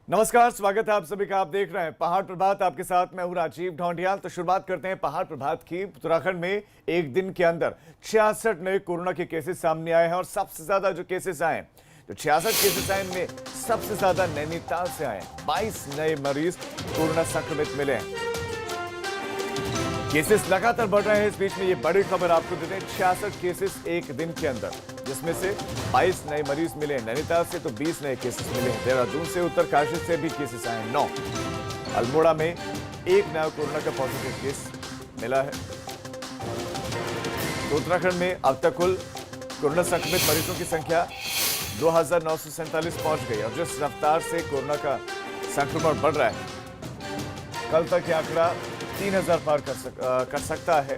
नमस्कार, स्वागत है आप सभी का। आप देख रहे हैं पहाड़ प्रभात। आपके साथ मैं हूं राजीव ढौंडियाल। तो शुरुआत करते हैं पहाड़ प्रभात की। उत्तराखंड में एक दिन के अंदर 66 नए कोरोना के केसेस सामने आए हैं और सबसे ज्यादा जो केसेस आए हैं, जो 66 केसेस आए इनमें सबसे ज्यादा नैनीताल से आए हैं। 22 नए मरीज कोरोना संक्रमित मिले हैं। केसेस लगातार बढ़ रहे हैं। इस बीच में ये बड़ी खबर आपको देते हैं, 66 केसेस एक दिन के अंदर, जिसमें से 22 नए मरीज मिले हैं नैनीताल से, तो 20 नए केसेस मिले हैं देहरादून से। उत्तरकाशी से भी केसेस आए हैं 9। अल्मोड़ा में एक नया कोरोना का पॉजिटिव केस मिला है। तो उत्तराखंड में अब तक कुल कोरोना संक्रमित मरीजों की संख्या 2947 पहुंच गई। और जिस रफ्तार से कोरोना का संक्रमण बढ़ रहा है, कल तक यह आंकड़ा 3000 पार कर सकता है।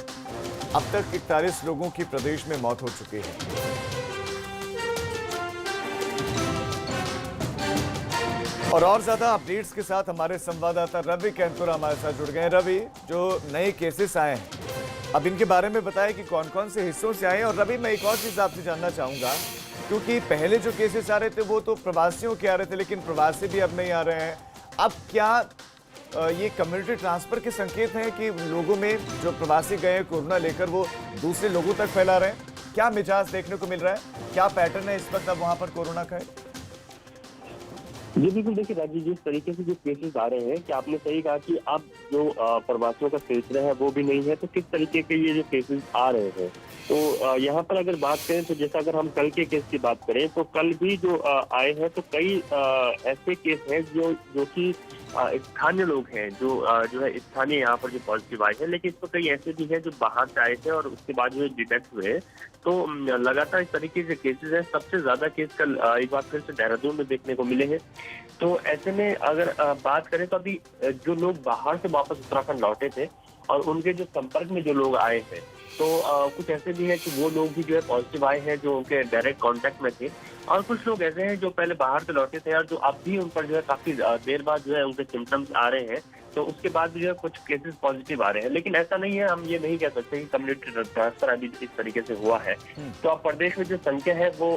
अब तक 41 लोगों की प्रदेश में मौत हो चुकी है। और ज्यादा अपडेट्स के साथ हमारे संवाददाता रवि कैंतुरा हमारे साथ जुड़ गए हैं। रवि, जो नए केसेस आए हैं, अब इनके बारे में बताएं कि कौन कौन से हिस्सों से आए हैं। और रवि, मैं एक और चीज आपसे जानना चाहूंगा, क्योंकि पहले जो केसेस आ रहे थे वो तो प्रवासियों के आ रहे थे, लेकिन प्रवासी भी अब नहीं आ रहे हैं। अब क्या ये कम्युनिटी ट्रांसफर के संकेत हैं कि लोगों में जो प्रवासी गए हैं कोरोना लेकर, वो दूसरे लोगों तक फैला रहे हैं? क्या मिजाज देखने को मिल रहा है? क्या पैटर्न है इस वक्त अब वहां पर कोरोना का? जी बिल्कुल, देखिए राजीव, जिस तरीके से जो केसेस आ रहे हैं, कि आपने सही कहा कि अब जो प्रवासियों का सिलसिला है वो भी नहीं है, तो किस तरीके के ये जो केसेस आ रहे हैं, तो यहाँ पर अगर बात करें तो जैसा अगर हम कल के केस की बात करें तो कल भी जो आए हैं, तो कई ऐसे केस हैं जो कि स्थानीय लोग हैं, जो है स्थानीय यहाँ पर जो पॉजिटिव आए हैं। लेकिन इसमें कई ऐसे भी हैं जो बाहर से आए थे और उसके बाद जो डिटेक्ट हुए हैं। तो लगातार इस तरीके से केसेस हैं। सबसे ज्यादा केस कल एक बार फिर से देहरादून में देखने को मिले हैं। तो ऐसे में अगर बात करें तो अभी जो लोग बाहर से वापस उत्तराखंड लौटे थे और उनके जो संपर्क में जो लोग आए हैं, तो कुछ ऐसे भी है कि वो लोग भी जो है पॉजिटिव आए हैं, जो उनके डायरेक्ट कांटेक्ट में थे। और कुछ लोग ऐसे हैं जो पहले बाहर से लौटे थे और जो अब भी उन पर जो है काफी देर बाद जो है उनके सिम्टम्स आ रहे हैं। तो उसके बाद भी जो है कुछ केसेस पॉजिटिव आ रहे हैं। लेकिन ऐसा नहीं है, हम ये नहीं कह सकते कि कम्युनिटी ट्रांसफर अभी इस तरीके से हुआ है। तो अब प्रदेश में जो संख्या है वो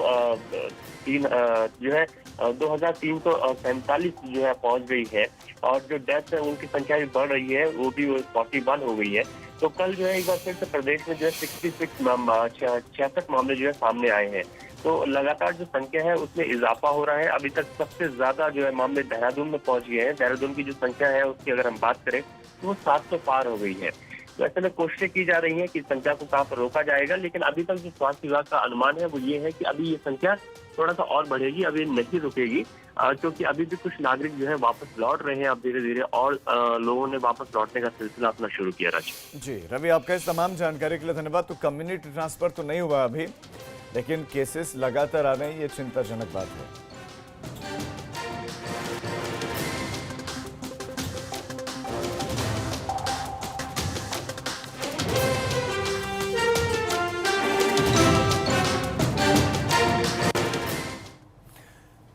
जो है 2347 जो है पहुंच गई है। और जो डेथ है उनकी संख्या भी बढ़ रही है, वो भी 41 हो गई है। तो कल जो है एक बार फिर से प्रदेश में जो है 66 मामले जो है सामने आए हैं। तो लगातार जो संख्या है उसमें इजाफा हो रहा है। अभी तक सबसे ज्यादा जो है मामले देहरादून में पहुंच गए हैं। देहरादून की जो संख्या है उसकी अगर हम बात करें तो वो 700 पार हो गई है। तो ऐसे में कोशिशें की जा रही हैं कि संख्या को कहाँ पर रोका जाएगा। लेकिन अभी तक जो स्वास्थ्य विभाग का अनुमान है वो ये है कि अभी ये संख्या थोड़ा सा और बढ़ेगी, अभी नहीं रुकेगी, क्योंकि अभी भी कुछ नागरिक जो है वापस लौट रहे हैं अब धीरे धीरे, और लोगों ने वापस लौटने का सिलसिला अपना शुरू किया। राजीव जी रवि, आपका इस तमाम जानकारी के लिए धन्यवाद। तो कम्युनिटी ट्रांसफर तो नहीं हुआ अभी, लेकिन केसेस लगातार आ रहे हैं, ये चिंताजनक बात है।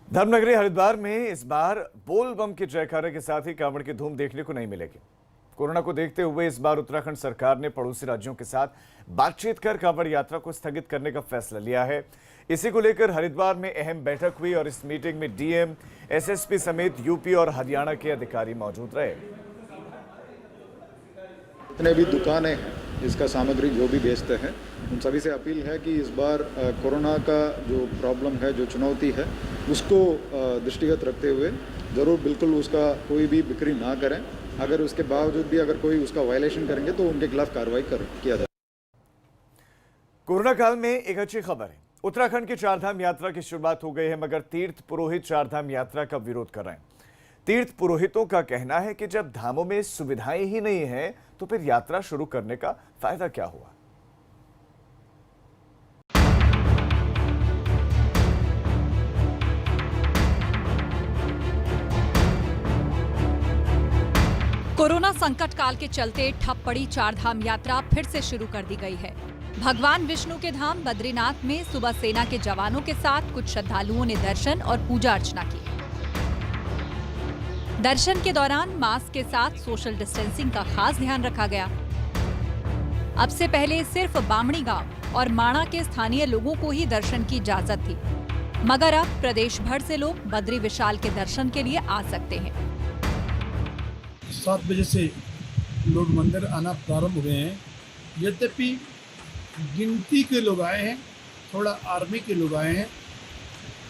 धर्मनगरी हरिद्वार में इस बार बोल बम के जयकारे के साथ ही कांवड़ की धूम देखने को नहीं मिलेगी। कोरोना को देखते हुए इस बार उत्तराखंड सरकार ने पड़ोसी राज्यों के साथ बातचीत कर कांवड़ यात्रा को स्थगित करने का फैसला लिया है। इसी को लेकर हरिद्वार में अहम बैठक हुई और इस मीटिंग में डीएम, एसएसपी समेत यूपी और हरियाणा के अधिकारी मौजूद रहे। जितने भी दुकानें हैं इसका सामग्री जो भी बेचते हैं, उन सभी से अपील है कि इस बार कोरोना का जो प्रॉब्लम है, जो चुनौती है, उसको दृष्टिगत रखते हुए ज़रूर बिल्कुल उसका कोई भी बिक्री ना करें। अगर उसके बावजूद भी अगर कोई उसका वायलेशन करेंगे तो उनके खिलाफ कार्रवाई किया जाए। कोरोना काल में एक अच्छी खबर है, उत्तराखंड की चारधाम यात्रा की शुरुआत हो गई है, मगर तीर्थ पुरोहित चारधाम यात्रा का विरोध कर रहे हैं। तीर्थ पुरोहितों का कहना है कि जब धामों में सुविधाएं ही नहीं है तो फिर यात्रा शुरू करने का फायदा क्या हुआ। कोरोना संकट काल के चलते ठप पड़ी चारधाम यात्रा फिर से शुरू कर दी गई है। भगवान विष्णु के धाम बद्रीनाथ में सुबह सेना के जवानों के साथ कुछ श्रद्धालुओं ने दर्शन और पूजा अर्चना की। दर्शन के दौरान मास्क के साथ सोशल डिस्टेंसिंग का खास ध्यान रखा गया। अब से पहले सिर्फ बामणी गांव और माणा के स्थानीय लोगों को ही दर्शन की इजाजत थी। मगर अब प्रदेश भर से लोग बद्री विशाल के दर्शन के लिए आ सकते हैं। 7 बजे से लोग मंदिर आना प्रारंभ हुए हैं। यद्यपि गिनती के लोग आए हैं, थोड़ा आर्मी के लोग आए हैं।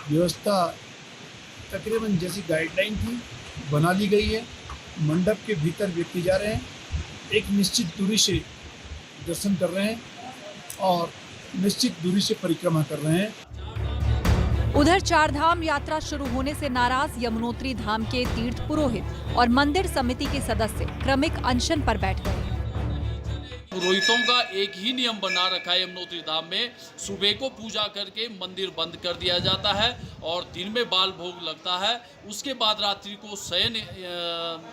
व्यवस्था तकरीबन जैसी गाइडलाइन थी बना ली गई है। मंडप के भीतर व्यक्ति जा रहे हैं, एक निश्चित दूरी से दर्शन कर रहे हैं और निश्चित दूरी से परिक्रमा कर रहे हैं। उधर चार धाम यात्रा शुरू होने से नाराज यमुनोत्री धाम के तीर्थ पुरोहित और मंदिर समिति के सदस्य क्रमिक अनशन पर बैठ गए। पुरोहितों का एक ही नियम बना रखा है यमुनोत्री धाम में, सुबह को पूजा करके मंदिर बंद कर दिया जाता है और दिन में बाल भोग लगता है। उसके बाद रात्रि को शयन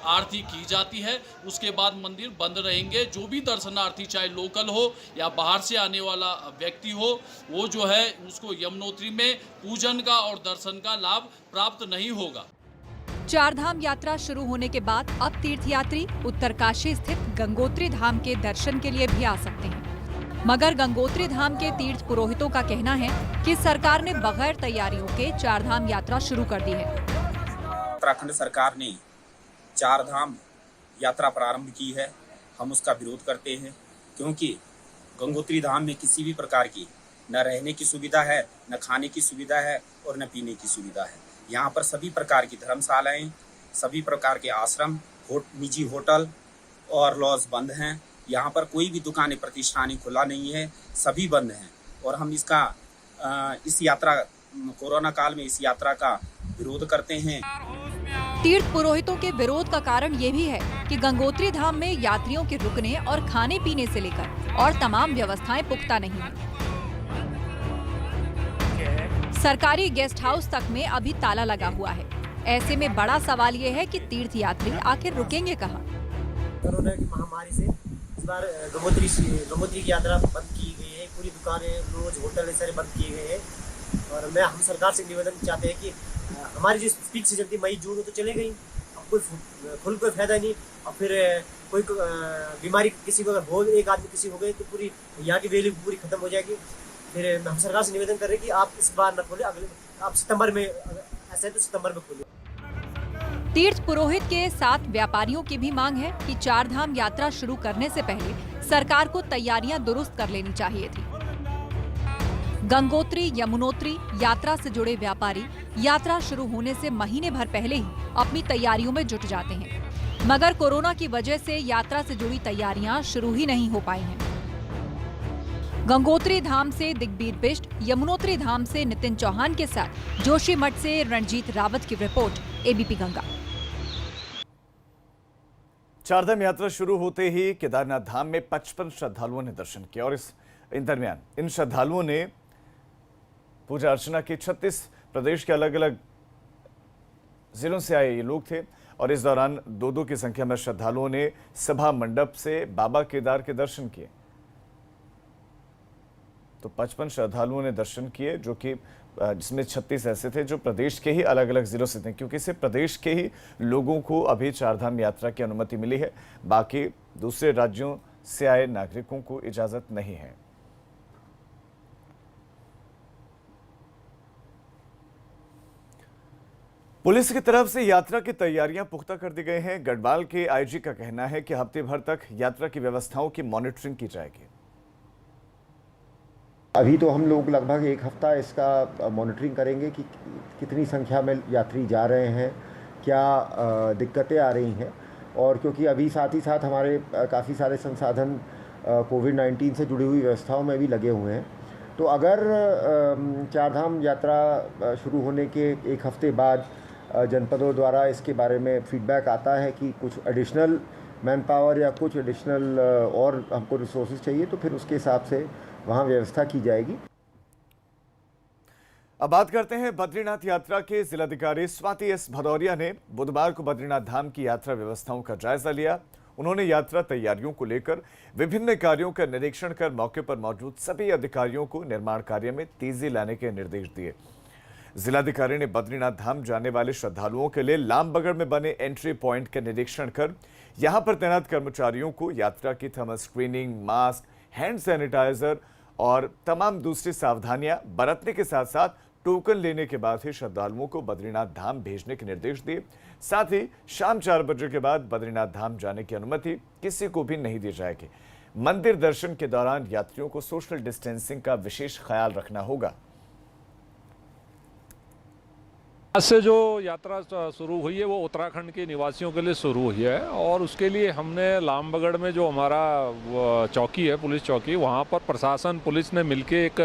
आरती की जाती है। उसके बाद मंदिर बंद रहेंगे। जो भी दर्शनार्थी चाहे लोकल हो या बाहर से आने वाला व्यक्ति हो, वो जो है उसको यमुनोत्री में पूजन का और दर्शन का लाभ प्राप्त नहीं होगा। चार धाम यात्रा शुरू होने के बाद अब तीर्थयात्री उत्तरकाशी स्थित गंगोत्री धाम के दर्शन के लिए भी आ सकते हैं। मगर गंगोत्री धाम के तीर्थ पुरोहितों का कहना है कि सरकार ने बगैर तैयारियों के चार धाम यात्रा शुरू कर दी है। उत्तराखंड सरकार ने चार धाम यात्रा प्रारंभ की है। हम उसका विरोध करते हैं, क्योंकि गंगोत्री धाम में किसी भी प्रकार की न रहने की सुविधा है, न खाने की सुविधा है और न पीने की सुविधा है। यहाँ पर सभी प्रकार की धर्मशालाएं, सभी प्रकार के आश्रम, निजी होटल और लॉज बंद हैं। यहाँ पर कोई भी दुकानें प्रतिष्ठानें खुला नहीं है, सभी बंद हैं। और हम इस यात्रा कोरोना काल में इस यात्रा का विरोध करते हैं। तीर्थ पुरोहितों के विरोध का कारण ये भी है कि गंगोत्री धाम में यात्रियों के रुकने और खाने पीने से लेकर और तमाम व्यवस्थाएं पुख्ता नहीं है। सरकारी गेस्ट हाउस तक में अभी ताला लगा हुआ है। ऐसे में बड़ा सवाल ये है कि तीर्थयात्री आखिर रुकेंगे कहाँ? कोरोना की महामारी से इस बार गंगोत्री की यात्रा बंद की गई है। पूरी दुकानें, लॉज, होटल सारे बंद किए गए हैं। और हम सरकार से निवेदन चाहते हैं कि हमारी जो पीक सीजन थी मई जून, तो चले गई। अब कोई फायदा नहीं। और फिर कोई बीमारी किसी को अगर हो, एक आदमी किसी हो गई, तो पूरी यहाँ की वैल्यू पूरी खत्म हो जाएगी। फिर हम सरकार से निवेदन कर रहे हैं कि आप इस बार न खोले, अगले आप सितंबर में, ऐसा है तो सितंबर में खोलिए। तीर्थ पुरोहित के साथ व्यापारियों की भी मांग है कि चार धाम यात्रा शुरू करने से पहले सरकार को तैयारियां दुरुस्त कर लेनी चाहिए थी। गंगोत्री यमुनोत्री यात्रा से जुड़े व्यापारी यात्रा शुरू होने से महीने भर पहले ही अपनी तैयारियों में जुट जाते हैं, मगर कोरोना की वजह से यात्रा से जुड़ी तैयारियां शुरू ही नहीं हो पाई हैं। गंगोत्री धाम से दिग्बीर बिष्ट, यमुनोत्री धाम से नितिन चौहान के साथ जोशीमठ से रणजीत रावत की रिपोर्ट, एबीपी गंगा। चारधाम यात्रा शुरू होते ही केदारनाथ धाम में 55 श्रद्धालुओं ने दर्शन किया और इन दरमियान इन श्रद्धालुओं ने पूजा अर्चना की। 36 प्रदेश के अलग अलग जिलों से आए ये लोग थे और इस दौरान 2-2 की संख्या में श्रद्धालुओं ने सभा मंडप से बाबा केदार के दर्शन किए। तो 55 श्रद्धालुओं ने दर्शन किए, जो कि जिसमें 36 ऐसे थे जो प्रदेश के ही अलग अलग जिलों से थे, क्योंकि सिर्फ प्रदेश के ही लोगों को अभी चारधाम यात्रा की अनुमति मिली है। बाकी दूसरे राज्यों से आए नागरिकों को इजाजत नहीं है। पुलिस की तरफ से यात्रा की तैयारियां पुख्ता कर दी गई हैं। गढ़वाल के आईजी का कहना है कि हफ्ते भर तक यात्रा की व्यवस्थाओं की मॉनिटरिंग की जाएगी। अभी तो हम लोग लगभग एक हफ्ता इसका मॉनिटरिंग करेंगे कि कितनी संख्या में यात्री जा रहे हैं, क्या दिक्कतें आ रही हैं। और क्योंकि अभी साथ ही साथ हमारे काफ़ी सारे संसाधन कोविड-19 से जुड़ी हुई व्यवस्थाओं में भी लगे हुए हैं, तो अगर चारधाम यात्रा शुरू होने के एक हफ्ते बाद जनपदों द्वारा इसके बारे में फीडबैक आता है कि कुछ एडिशनल मैन पावर या कुछ एडिशनल और हमको रिसोर्सेज चाहिए, तो फिर उसके हिसाब से वहाँ व्यवस्था की जाएगी। अब बात करते हैं बद्रीनाथ यात्रा के जिलाधिकारी स्वाति एस भदौरिया ने बुधवार को बद्रीनाथ धाम की यात्रा व्यवस्थाओं का जायजा लिया। उन्होंने यात्रा तैयारियों को लेकर विभिन्न कार्यों का निरीक्षण कर मौके पर मौजूद सभी अधिकारियों को निर्माण कार्य में तेजी लाने के निर्देश दिए। जिलाधिकारी ने बद्रीनाथ धाम जाने वाले श्रद्धालुओं के लिए लामबगड़ में बने एंट्री पॉइंट का निरीक्षण कर यहां पर तैनात कर्मचारियों को यात्रा की thermal screening, mask, hand sanitiser और तमाम दूसरी सावधानियां बरतने के साथ साथ टोकन लेने के बाद ही श्रद्धालुओं को बद्रीनाथ धाम भेजने के निर्देश दिए। साथ ही शाम 4 बजे के बाद बद्रीनाथ धाम जाने की अनुमति किसी को भी नहीं दी जाएगी। मंदिर दर्शन के दौरान यात्रियों को सोशल डिस्टेंसिंग का विशेष ख्याल रखना होगा। आज से जो यात्रा शुरू हुई है वो उत्तराखंड के निवासियों के लिए शुरू हुई है और उसके लिए हमने लामबगढ़ में जो हमारा चौकी है, पुलिस चौकी, वहाँ पर प्रशासन पुलिस ने मिलके एक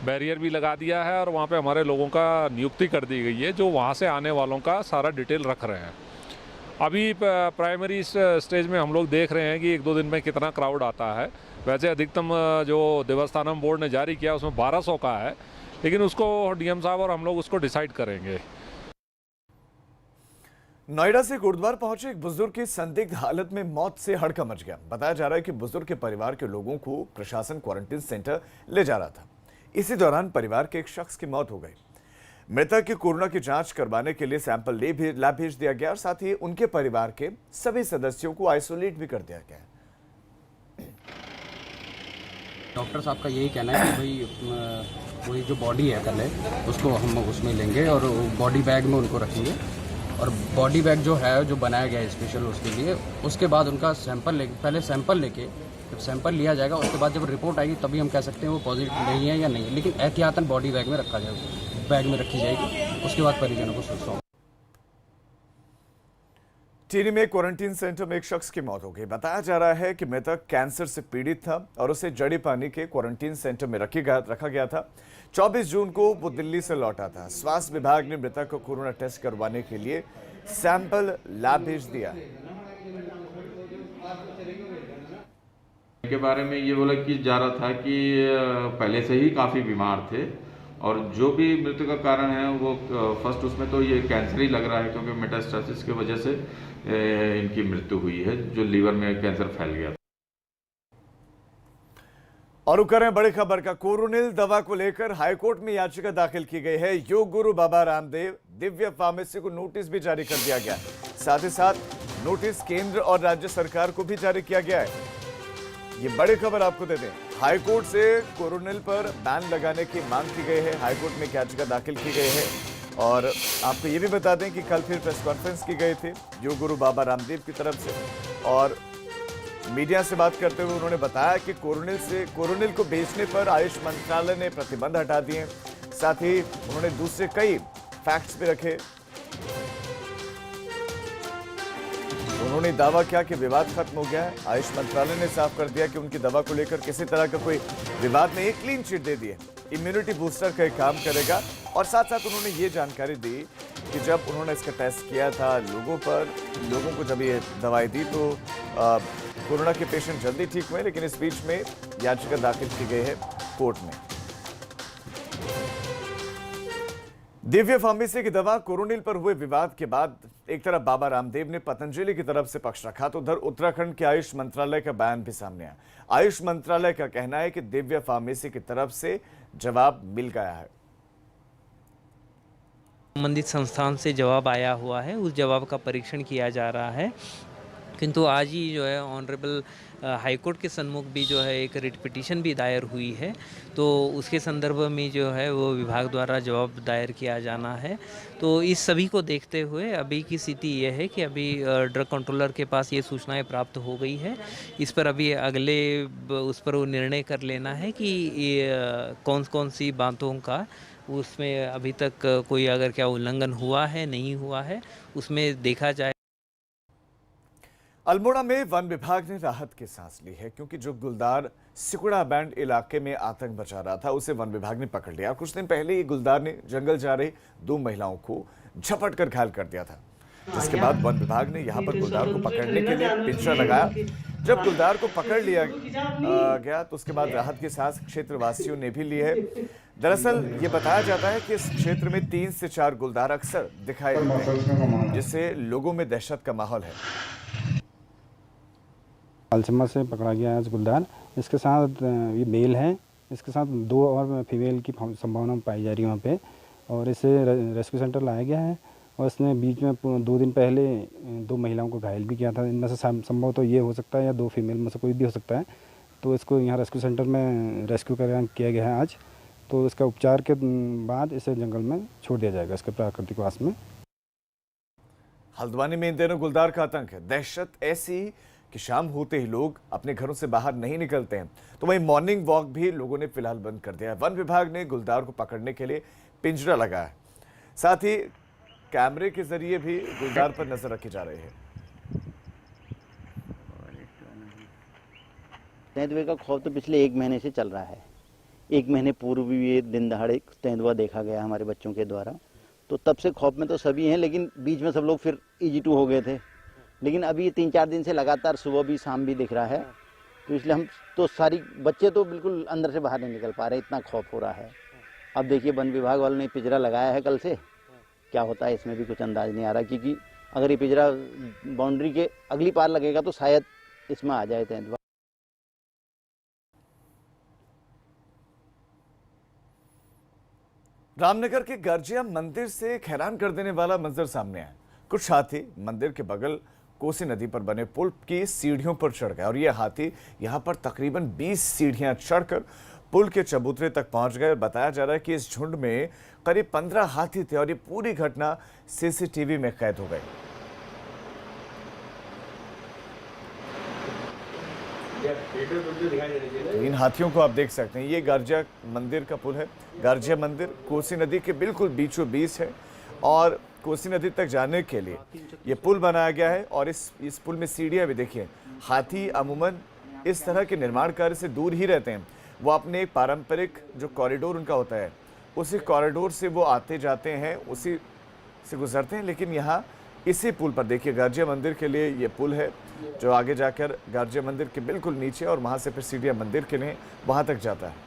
बैरियर भी लगा दिया है और वहाँ पे हमारे लोगों का नियुक्ति कर दी गई है जो वहाँ से आने वालों का सारा डिटेल रख रहे हैं। अभी प्राइमरी स्टेज में हम लोग देख रहे हैं कि 1-2 दिन में कितना क्राउड आता है। वैसे अधिकतम जो देवस्थानम बोर्ड ने जारी किया उसमें 1200 का है, लेकिन उसको डीएम साहब और हम लोग उसको डिसाइड करेंगे। नोएडा से गुरुद्वार पहुंचे एक बुजुर्ग की संदिग्ध हालत में मौत से हड़कंप मच गया। बताया जा रहा है कि बुजुर्ग के परिवार के लोगों को प्रशासन क्वारंटीन सेंटर ले जा रहा था। इसी दौरान परिवार के एक शख्स की मौत हो गई। मृतक की कोरोना की जांच करवाने के लिए सैंपल लैब भेज दिया गया और साथ ही उनके परिवार के सभी सदस्यों को आइसोलेट भी कर दिया गया। डॉक्टर साहब का यही कहना है कि भाई वही जो बॉडी है कल है उसको हम उसमें लेंगे और बॉडी बैग में उनको रखेंगे और बॉडी बैग जो है जो बनाया गया है स्पेशल उसके लिए, उसके बाद उनका सैंपल पहले सैंपल लेके जब सैंपल लिया जाएगा उसके बाद जब रिपोर्ट आएगी तभी हम कह सकते हैं वो पॉजिटिव नहीं है या नहीं, लेकिन एहतियातन बॉडी बैग में रखा जाएगा, बैग में रखी जाएगी। उसके बाद परिजनों को सौंप। टिहरी में क्वारंटीन सेंटर में एक शख्स की मौत हो गई। बताया जा रहा है कि मृतक कैंसर से पीड़ित था और उसे जड़ी पानी के क्वारंटीन सेंटर में रखा गया था। 24 जून को वो दिल्ली से लौटा था। स्वास्थ्य विभाग ने मृतक को कोरोना टेस्ट करवाने के लिए सैंपल लैब भेज दिया। के बारे में ये बोला कि जा रहा था कि पहले से ही काफ़ी बीमार थे और जो भी मृत्यु का कारण है वो फर्स्ट उसमें तो ये कैंसर ही लग रहा है क्योंकि मेटास्टेसिस की वजह से इनकी मृत्यु हुई है, जो लीवर में कैंसर फैल गया। और करें बड़ी खबर का, कोरोनिल दवा को लेकर हाईकोर्ट में याचिका दाखिल की गई है। योग गुरु बाबा रामदेव दिव्य फार्मेसी को नोटिस भी जारी कर दिया गया। साथ ही साथ नोटिस केंद्र और राज्य सरकार को भी जारी किया गया है। ये बड़ी खबर आपको दे दें, हाईकोर्ट से कोरोनिल पर बैन लगाने की मांग की गई है। हाईकोर्ट में याचिका दाखिल की गई है और आपको ये भी बता दें कि कल फिर प्रेस कॉन्फ्रेंस की गई थी योग गुरु बाबा रामदेव की तरफ से और मीडिया से बात करते हुए उन्होंने बताया कि कोरोनिल को बेचने पर आयुष मंत्रालय ने प्रतिबंध हटा दिए। साथ ही उन्होंने दूसरे कई फैक्ट्स भी रखे। उन्होंने दावा किया कि विवाद खत्म हो गया है। आयुष मंत्रालय ने साफ कर दिया कि उनकी दवा को लेकर किसी तरह का कोई विवाद नहीं, क्लीन चिट दे दी है। इम्यूनिटी बूस्टर का काम करेगा और साथ साथ उन्होंने ये जानकारी दी कि जब उन्होंने इसका टेस्ट किया था लोगों को जब ये दवाई दी तो कोरोना के पेशेंट जल्दी ठीक हुए, लेकिन इस बीच में याचिका दाखिल की गई है कोर्ट में। दिव्य फार्मेसी की दवा कोरोनिल पर हुए विवाद के बाद एक तरफ बाबा रामदेव ने पतंजलि की तरफ से पक्ष रखा तो उधर उत्तराखंड के आयुष मंत्रालय का बयान भी सामने आया। आयुष मंत्रालय का कहना है कि दिव्य फार्मेसी की तरफ से जवाब मिल गया है। संबंधित संस्थान से जवाब आया हुआ है, उस जवाब का परीक्षण किया जा रहा है। किंतु आज ही जो है ऑनरेबल हाईकोर्ट के सन्मुख भी जो है एक रिट पिटीशन भी दायर हुई है, तो उसके संदर्भ में जो है वो विभाग द्वारा जवाब दायर किया जाना है। तो इस सभी को देखते हुए अभी की स्थिति ये है कि अभी ड्रग कंट्रोलर के पास ये सूचनाएं प्राप्त हो गई है। इस पर अभी अगले उस पर वो निर्णय कर लेना है कि कौन कौन सी बातों का उसमें अभी तक कोई अगर क्या उल्लंघन हुआ है नहीं हुआ है उसमें देखा जाए। अल्मोड़ा में वन विभाग ने राहत की सांस ली है क्योंकि जो गुलदार सिकुड़ा बैंड इलाके में आतंक मचा रहा था उसे वन विभाग ने पकड़ लिया। कुछ दिन पहले ही गुलदार ने जंगल जा रही 2 महिलाओं को झपट कर घायल कर दिया था, जिसके बाद वन विभाग ने यहां पर गुलदार को पकड़ने के लिए पिंजरा लगाया। जब गुलदार को पकड़ लिया गया तो उसके बाद राहत की सांस क्षेत्रवासियों ने भी ली है। दरअसल ये बताया जाता है कि इस क्षेत्र में 3 से 4 गुलदार अक्सर दिखाई देते हैं, जिससे लोगों में दहशत का माहौल है। पालचम्मा से पकड़ा गया है गुलदार। इसके साथ ये मेल है, इसके साथ 2 और फीमेल की संभावना पाई जा रही है वहाँ पे, और इसे रेस्क्यू सेंटर लाया गया है। और इसने बीच में 2 दिन पहले 2 महिलाओं को घायल भी किया था। इनमें से संभव तो ये हो सकता है या 2 फीमेल में से कोई भी हो सकता है। तो इसको यहाँ रेस्क्यू सेंटर में रेस्क्यू किया गया है आज। तो इसका उपचार के बाद इसे जंगल में छोड़ दिया जाएगा इसके प्राकृतिक वास में। हल्द्वानी में इन दिनों गुलदार का आतंक है। दहशत ऐसी कि शाम होते ही लोग अपने घरों से बाहर नहीं निकलते हैं, तो वहीं मॉर्निंग वॉक भी लोगों ने फिलहाल बंद कर दिया है। वन विभाग ने गुलदार को पकड़ने के लिए पिंजरा लगाया है, साथ ही कैमरे के जरिए भी गुलदार पर नजर रखी जा रही है। तेंदुए का खौफ तो पिछले 1 महीने से चल रहा है। 1 महीने पूर्व भी ये दिन दहाड़े तेंदुआ देखा गया हमारे बच्चों के द्वारा, तो तब से खौफ में तो सभी हैं, लेकिन बीच में सब लोग फिर EG 2 हो गए थे। लेकिन अभी 3-4 दिन से लगातार सुबह भी शाम भी दिख रहा है, तो इसलिए हम तो सारी बच्चे तो बिल्कुल अंदर से बाहर नहीं निकल पा रहे, इतना खौफ हो रहा है। अब देखिए वन विभाग वालों ने पिंजरा लगाया है, कल से क्या होता है इसमें भी कुछ अंदाज नहीं आ रहा, क्योंकि अगर ये पिंजरा बाउंड्री के अगली पार लगेगा तो शायद इसमें आ जाए तेंदुआ। रामनगर के गर्जिया मंदिर से एक हैरान कर देने वाला मंजर सामने आया। कुछ हाथी मंदिर के बगल कोसी नदी पर बने पुल की सीढ़ियों पर चढ़ गए और ये हाथी यहां पर तकरीबन 20 सीढ़ियां चढ़कर पुल के चबूतरे तक पहुंच गए। बताया जा रहा है कि इस झुंड में करीब 15 हाथी थे और ये पूरी घटना CCTV में कैद हो गई। इन हाथियों को आप देख सकते हैं, ये गर्जिया मंदिर का पुल है। गर्जिया मंदिर कोसी नदी के बिल्कुल बीचों बीच है और कोसी नदी तक जाने के लिए ये पुल बनाया गया है और इस पुल में सीढ़ियां भी देखिए। हाथी अमूमन इस तरह के निर्माण कार्य से दूर ही रहते हैं, वो अपने एक पारंपरिक जो कॉरिडोर उनका होता है उसी कॉरिडोर से वो आते जाते हैं, उसी से गुजरते हैं। लेकिन यहाँ इसी पुल पर देखिए गर्जिया मंदिर के लिए ये पुल है जो आगे जाकर गर्जिया मंदिर के बिल्कुल नीचे और वहां से फिर सीढ़ियां मंदिर के लिए वहां तक जाता है।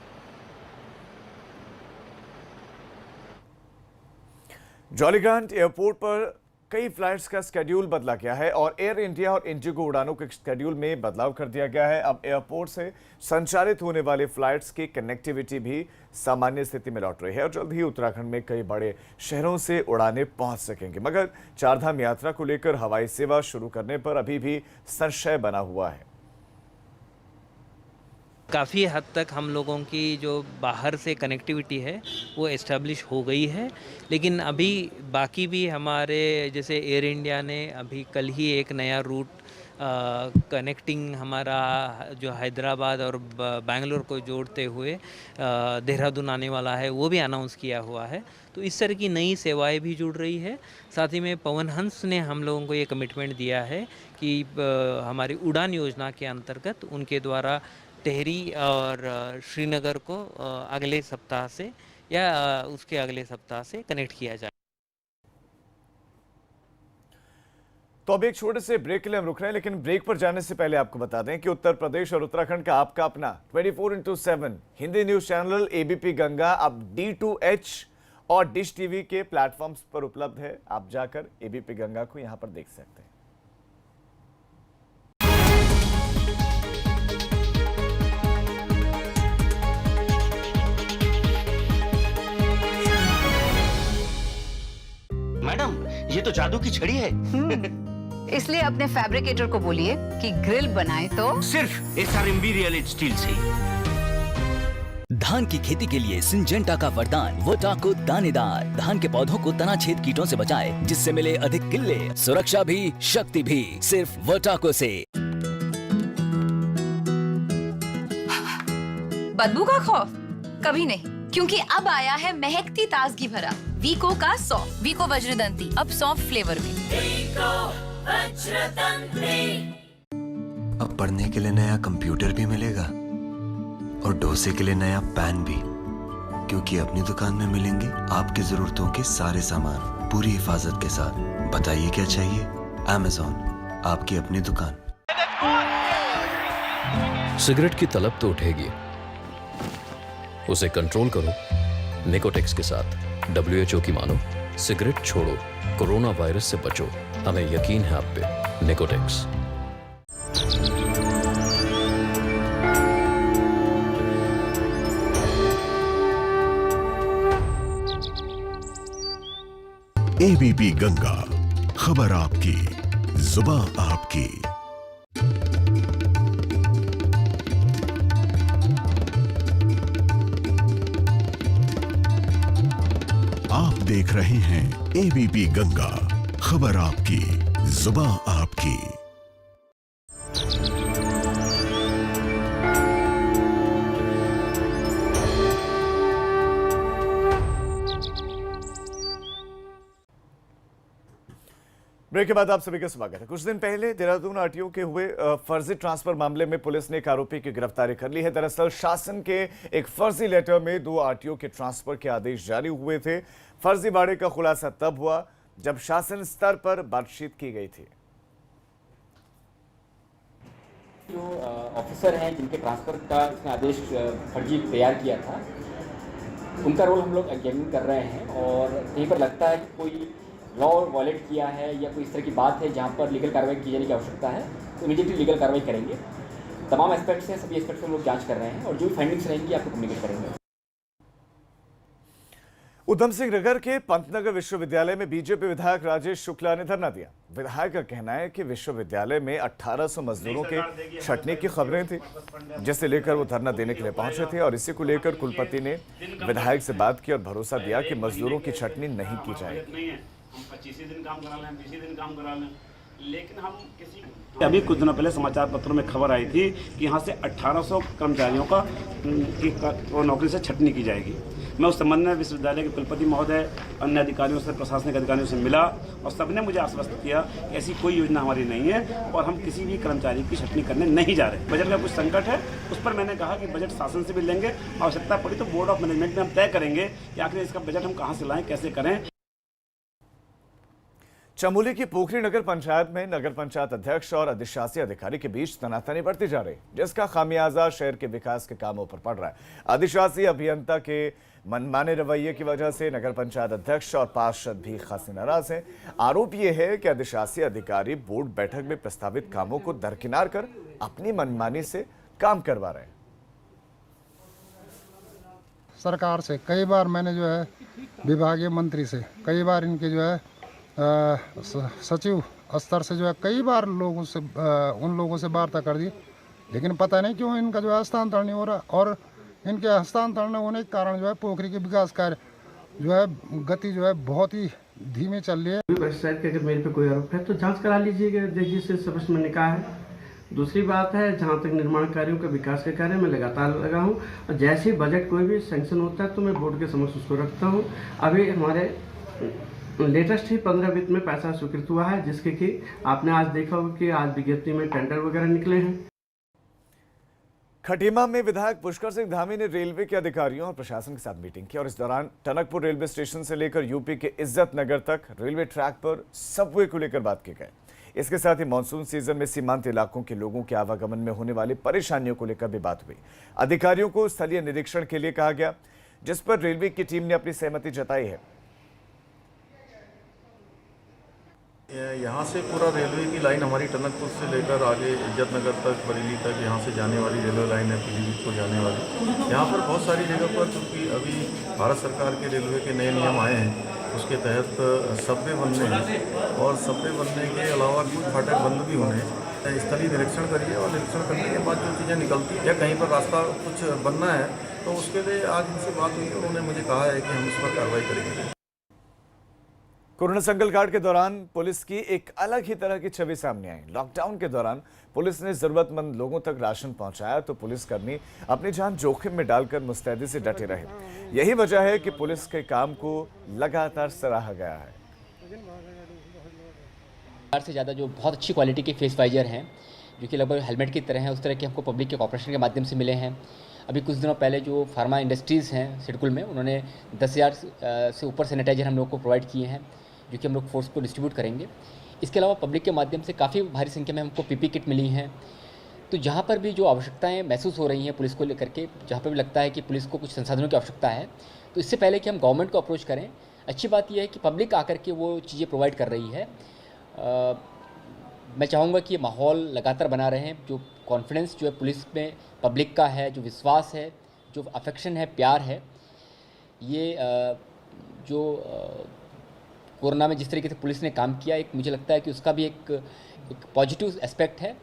जॉलीग्रांट एयरपोर्ट पर कई फ्लाइट्स का स्केड्यूल बदला गया है और एयर इंडिया और इंडिगो उड़ानों के स्केड्यूल में बदलाव कर दिया गया है। अब एयरपोर्ट से संचालित होने वाले फ्लाइट्स की कनेक्टिविटी भी सामान्य स्थिति में लौट रही है और जल्द ही उत्तराखंड में कई बड़े शहरों से उड़ानें पहुंच सकेंगे। मगर चारधाम यात्रा को लेकर हवाई सेवा शुरू करने पर अभी भी संशय बना हुआ है। काफ़ी हद तक हम लोगों की जो बाहर से कनेक्टिविटी है वो एस्टेब्लिश हो गई है, लेकिन अभी बाकी भी हमारे जैसे एयर इंडिया ने अभी कल ही एक नया रूट कनेक्टिंग हमारा जो हैदराबाद और बेंगलोर को जोड़ते हुए देहरादून आने वाला है वो भी अनाउंस किया हुआ है। तो इस तरह की नई सेवाएं भी जुड़ रही है। साथ ही में पवन हंस ने हम लोगों को ये कमिटमेंट दिया है कि हमारी उड़ान योजना के अंतर्गत उनके द्वारा टेहरी और श्रीनगर को अगले सप्ताह से या उसके अगले सप्ताह से कनेक्ट किया जाए। तो अब एक छोटे से ब्रेक के लिए हम रुक रहे हैं, लेकिन ब्रेक पर जाने से पहले आपको बता दें कि उत्तर प्रदेश और उत्तराखंड का आपका अपना 24/7 Hindi news channel ABP Ganga अब D2H और डिश टीवी के प्लेटफॉर्म्स पर उपलब्ध है। आप जाकर ABP गंगा को यहां पर देख सकते हैं। मैडम, ये तो जादू की छड़ी है। इसलिए अपने फैब्रिकेटर को बोलिए कि ग्रिल बनाए तो सिर्फ SRMB रियल स्टील से। धान की खेती के लिए सिंजेंटा का वरदान वोटाको दानेदार। धान के पौधों को तना-छेद कीटों से बचाए, जिससे मिले अधिक किल्ले, सुरक्षा भी शक्ति भी, सिर्फ वोटाको से। बदबू का खौफ कभी नहीं, क्योंकि अब आया है महकती ताजगी भरा वीको का सॉफ्ट वीको वज्रदंती, अब सॉफ्ट फ्लेवर में। वीको वज्रदंती। अब पढ़ने के लिए नया कंप्यूटर भी मिलेगा और डोसे के लिए नया पैन भी, क्योंकि अपनी दुकान में मिलेंगे आपकी जरूरतों के सारे सामान पूरी हिफाजत के साथ। बताइए क्या चाहिए? Amazon, आपकी अपनी दुकान। सिगरेट की तलब तो उठेगी, उसे कंट्रोल करो निकोटेक्स के साथ। WHO की मानो, सिगरेट छोड़ो, कोरोना वायरस से बचो। हमें यकीन है आप पे। निकोटेक्स। ABP गंगा, खबर आपकी, जुबान आपकी। देख रहे हैं एबीपी गंगा, खबर आपकी, जुबान आपकी। ब्रेक के बाद आप सभी का स्वागत है। कुछ दिन पहले देहरादून आरटीओ के हुए फर्जी ट्रांसफर मामले में पुलिस ने एक आरोपी की गिरफ्तारी कर ली है। दरअसल शासन के एक फर्जी लेटर में 2 आरटीओ के ट्रांसफर के आदेश जारी हुए थे। फर्जीवाड़े का खुलासा तब हुआ जब शासन स्तर पर बातचीत की गई थी। जो ऑफिसर हैं जिनके ट्रांसफर का इसने आदेश फर्जी तैयार किया था, उनका रोल हम लोग एग्जामिन कर रहे हैं और कहीं पर लगता है कि कोई लॉ वॉलेट किया है या कोई इस तरह की बात है जहां पर लीगल कार्रवाई की जाने की आवश्यकता है तो इमीडिएटली लीगल कार्रवाई करेंगे। तमाम एस्पेक्ट्स हैं, सभी एस्पेक्ट्स हम लोग जांच कर रहे हैं और जो भी फाइंडिंग्स रहेंगी आपको कम्युनिकेट करेंगे। उधम सिंह नगर के पंतनगर विश्वविद्यालय में बीजेपी विधायक राजेश शुक्ला ने धरना दिया। विधायक का कहना है कि विश्वविद्यालय में 1800 मजदूरों के छटने की खबरें थी, जिसे लेकर वो धरना देने के लिए पहुंचे थे और इसी को लेकर कुलपति ने विधायक से बात की और भरोसा दिया कि मजदूरों की छटनी नहीं की जाएगी। हम 25 दिन काम करा लें, 20 दिन काम करा लें, लेकिन हम किसी अभी कुछ दिनों पहले समाचार पत्रों में खबर आई थी कि यहाँ से 1800 कर्मचारियों का नौकरी से छटनी की जाएगी। मैं उस संबंध में विश्वविद्यालय के कुलपति महोदय, अन्य अधिकारियों से, प्रशासनिक अधिकारियों से मिला और सबने मुझे आश्वस्त किया कि ऐसी कोई योजना हमारी नहीं है और हम किसी भी कर्मचारी की छटनी करने नहीं जा रहे। बजट में कुछ संकट है, उस पर मैंने कहा कि बजट शासन से भी लेंगे, आवश्यकता पड़ी तो बोर्ड ऑफ मैनेजमेंट में हम तय करेंगे कि आखिर इसका बजट हम कहाँ से लाएं, कैसे करें। चमोली की पोखरी नगर पंचायत में नगर पंचायत अध्यक्ष और अधिशासी अधिकारी के बीच तनातनी बढ़ती जा रही, जिसका खामियाजा शहर के विकास के कामों पर पड़ रहा है। अधिशासी अभियंता के मनमाने रवैये की वजह से नगर पंचायत अध्यक्ष और पार्षद भी खासे नाराज हैं। आरोप यह है कि अधिशासी अधिकारी बोर्ड बैठक में प्रस्तावित कामों को दरकिनार कर अपनी मनमानी से काम करवा रहे हैं। सरकार से कई बार मैंने जो है विभागीय मंत्री से कई बार इनके जो है सचिव स्तर से जो है कई बार लोगों से उन लोगों से वार्ता कर दी, लेकिन पता नहीं क्यों इनका जो है हस्तांतरण नहीं हो रहा और इनके हस्तांतरण होने के कारण जो है पोखरी के विकास कार्य जो है गति जो है बहुत ही धीमे चल रही है। वेबसाइट के अगर मेरे पे कोई आरोप है तो जांच करा लीजिएगा, जैसे सबसे मैंने कहा है। दूसरी बात है, जहाँ तक निर्माण कार्यों का विकास के कार्य में लगातार लगा हूँ और जैसे बजट कोई भी सैंक्शन होता है तो मैं बोर्ड के समक्ष उसको रखता हूँ। अभी हमारे लेटेस्ट ही 15 वित्त में पैसा स्वीकृत हुआ है, जिसके कि आपने आज देखा होगा कि आज विज्ञप्ति में टेंडर वगैरह निकले हैं। खटीमा में विधायक पुष्कर सिंह धामी ने रेलवे के अधिकारियों और प्रशासन के साथ मीटिंग की और इस दौरान टनकपुर रेलवे स्टेशन से लेकर यूपी के इज्जत नगर तक रेलवे ट्रैक पर सबवे को लेकर बात की गई। इसके साथ ही मानसून सीजन में सीमांत इलाकों के लोगों के आवागमन में होने वाली परेशानियों को लेकर भी बात हुई। अधिकारियों को स्थलीय निरीक्षण के लिए कहा गया, जिस पर रेलवे की टीम ने अपनी सहमति जताई है। यहाँ से पूरा रेलवे की लाइन हमारी टनकपुर से लेकर आगे इज्जत नगर तक, बरेली तक, यहाँ से जाने वाली रेलवे लाइन है पीलीभीत को जाने वाली। यहाँ पर बहुत सारी जगह पर, क्योंकि अभी भारत सरकार के रेलवे के नए नियम आए हैं, उसके तहत सबवे बनने हैं और सबवे बनने के अलावा कुछ फाटक बंद भी होने हैं। स्थलीय निरीक्षण करिए और निरीक्षण करने के बाद जो चीज़ें निकलती या कहीं पर रास्ता कुछ बनना है तो उसके लिए आज उनसे बात हुई, उन्होंने मुझे कहा है कि हम इस पर कार्रवाई करेंगे। कोरोना संकट काल के दौरान पुलिस की एक अलग ही तरह की छवि सामने आई। लॉकडाउन के दौरान पुलिस ने जरूरतमंद लोगों तक राशन पहुंचाया तो पुलिसकर्मी अपनी जान जोखिम में डालकर मुस्तैदी से डटे रहे। यही वजह है कि पुलिस के काम को लगातार सराहा गया है। से ज़्यादा जो बहुत अच्छी क्वालिटी के फेस वाइजर हैं, जो कि लगभग हेलमेट की तरह हैं, उस तरह के हमको पब्लिक के कॉर्पोरेशन के माध्यम से मिले हैं। अभी कुछ दिनों पहले जो फार्मा इंडस्ट्रीज़ हैं सिडकुल में, उन्होंने 10,000 से ऊपर सैनिटाइजर हम लोग को प्रोवाइड किए हैं, जो कि हम लोग फोर्स को डिस्ट्रीब्यूट करेंगे। इसके अलावा पब्लिक के माध्यम से काफ़ी भारी संख्या में हमको पीपी किट मिली हैं। तो जहाँ पर भी जो आवश्यकताएं महसूस हो रही हैं पुलिस को लेकर के, जहाँ पर भी लगता है कि पुलिस को कुछ संसाधनों की आवश्यकता है, तो इससे पहले कि हम गवर्नमेंट को अप्रोच करें, अच्छी बात यह है कि पब्लिक आकर के वो चीज़ें प्रोवाइड कर रही है। मैं चाहूँगा कि ये माहौल लगातार बना रहे, जो कॉन्फिडेंस जो है पुलिस में पब्लिक का है, जो विश्वास है, जो अफेक्शन है, प्यार है, ये जो कोरोना में जिस तरीके से पुलिस ने काम किया, एक मुझे लगता है कि उसका भी एक पॉजिटिव एस्पेक्ट है।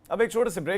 अब एक छोटे से ब्रेक